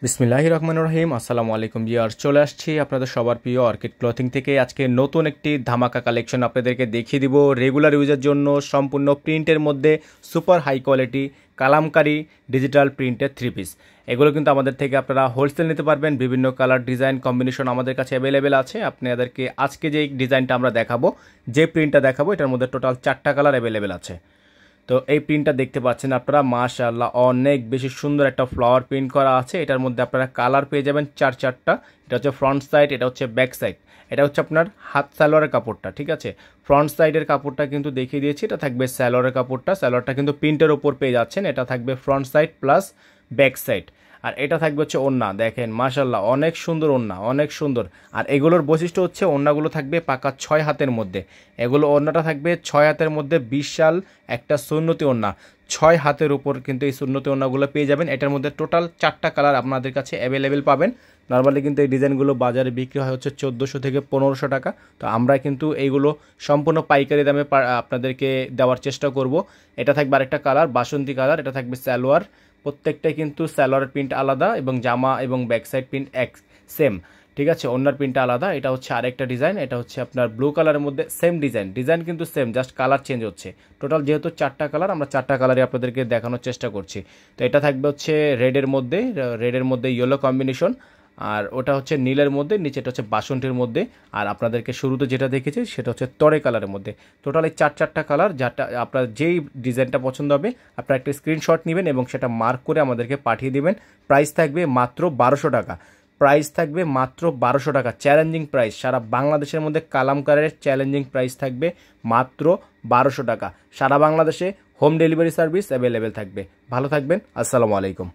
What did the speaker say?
বিসমিল্লাহির রহমানির রহিম। আসসালামু আলাইকুম ভিউয়ার্স, চলে আসছি আপনাদের সবার প্রিয় অর্কিড ক্লথিং থেকে। আজকে নতুন একটি ধামাকা কালেকশন আপনাদেরকে দেখিয়ে দিব। রেগুলার ইউজের জন্য সম্পূর্ণ প্রিন্টের মধ্যে super high quality kalamkari digital প্রিন্টের থ্রি পিস। এগুলো কিন্তু আমাদের থেকে আপনারা হোলসেল নিতে পারবেন। বিভিন্ন কালার ডিজাইন কম্বিনেশন আমাদের কাছে অ্যাভেলেবেল আছে। আপনাদেরকে আজকে যে ডিজাইনটা আমরা দেখাবো, যে প্রিন্টটা দেখাবো, এটার মধ্যে টোটাল 4টা কালার অ্যাভেলেবেল আছে। তো এই প্রিন্টটা দেখতে পাচ্ছেন আপনারা, মাশাআল্লাহ অনেক বেশি সুন্দর একটা ফ্লাওয়ার প্রিন্ট করা আছে। এটার মধ্যে আপনারা কালার পেয়ে যাবেন চারটা। এটা হচ্ছে ফ্রন্ট সাইড, এটা হচ্ছে ব্যাক সাইড, এটা হচ্ছে আপনার হাত সালোয়ারের কাপড়টা। ঠিক আছে, ফ্রন্ট সাইডের কাপড়টা কিন্তু দেখিয়ে দিয়েছি, এটা থাকবে সালোয়ারের কাপড়টা। সালোয়ারটা কিন্তু প্রিন্টের ওপর পেয়ে যাচ্ছেন। এটা থাকবে front side plus back side. আর এটা থাকবে হচ্ছে ওড়না। দেখেন মাশাআল্লাহ অনেক সুন্দর ওড়না, অনেক সুন্দর। আর এগুলোর বৈশিষ্ট্য হচ্ছে ওড়নাগুলো থাকবে পাকা 6 হাতের মধ্যে। এগুলো ওড়নাটা থাকবে 6 হাতের মধ্যে, বিশাল একটা সুন্নতি ওড়না। 6 হাতের উপর কিন্তু এই সুন্নতি ওড়নাগুলো পেয়ে যাবেন। এটার মধ্যে টোটাল 4টা কালার আপনাদের কাছে অ্যাভেলেবেল পাবেন। নর্মালি কিন্তু এই ডিজাইনগুলো বাজারে বিক্রি হয় হচ্ছে 1400 থেকে 1500 টাকা। তো আমরা কিন্তু এইগুলো সম্পূর্ণ পাইকারি দামে আপনাদেরকে দেওয়ার চেষ্টা করব। এটা থাকবে আরেকটা কালার, বাসন্তী কালার। এটা থাকবে সালোয়ার, প্রত্যেকটাই কিন্তু সালোয়ারের প্রিন্ট আলাদা এবং জামা এবং ব্যাক সাইড প্রিন্ট সেম। ঠিক আছে, অন্যার প্রিন্টটা আলাদা। এটা হচ্ছে আরেকটা ডিজাইন, এটা হচ্ছে আপনার ব্লু কালারের মধ্যে সেম ডিজাইন কিন্তু সেম, জাস্ট কালার চেঞ্জ হচ্ছে। টোটাল যেহেতু 4টা কালার, আমরা 4টা কালারই আপনাদেরকে দেখানোর চেষ্টা করছি। তো এটা থাকবে হচ্ছে রেডের মধ্যে ইয়েলো কম্বিনেশন, আর ওটা হচ্ছে নীলের মধ্যে, নিচেটা হচ্ছে বাসন্তীর মধ্যে। আর আপনাদেরকে শুরুতে যেটা দেখেছি সেটা হচ্ছে তরে কালারের মধ্যে। টোটাল এই 4টা কালার, যাটা আপনার যেই ডিজাইনটা পছন্দ হবে আপনারা একটা স্ক্রিনশট নেবেন এবং সেটা মার্ক করে আমাদেরকে পাঠিয়ে দিবেন। প্রাইস থাকবে মাত্র 1200 টাকা। প্রাইস থাকবে মাত্র 1200 টাকা, চ্যালেঞ্জিং প্রাইস। সারা বাংলাদেশের মধ্যে কালামকারের চ্যালেঞ্জিং প্রাইস থাকবে মাত্র 1200 টাকা। সারা বাংলাদেশে হোম ডেলিভারি সার্ভিস অ্যাভেলেবেল থাকবে। ভালো থাকবেন, আসসালামু আলাইকুম।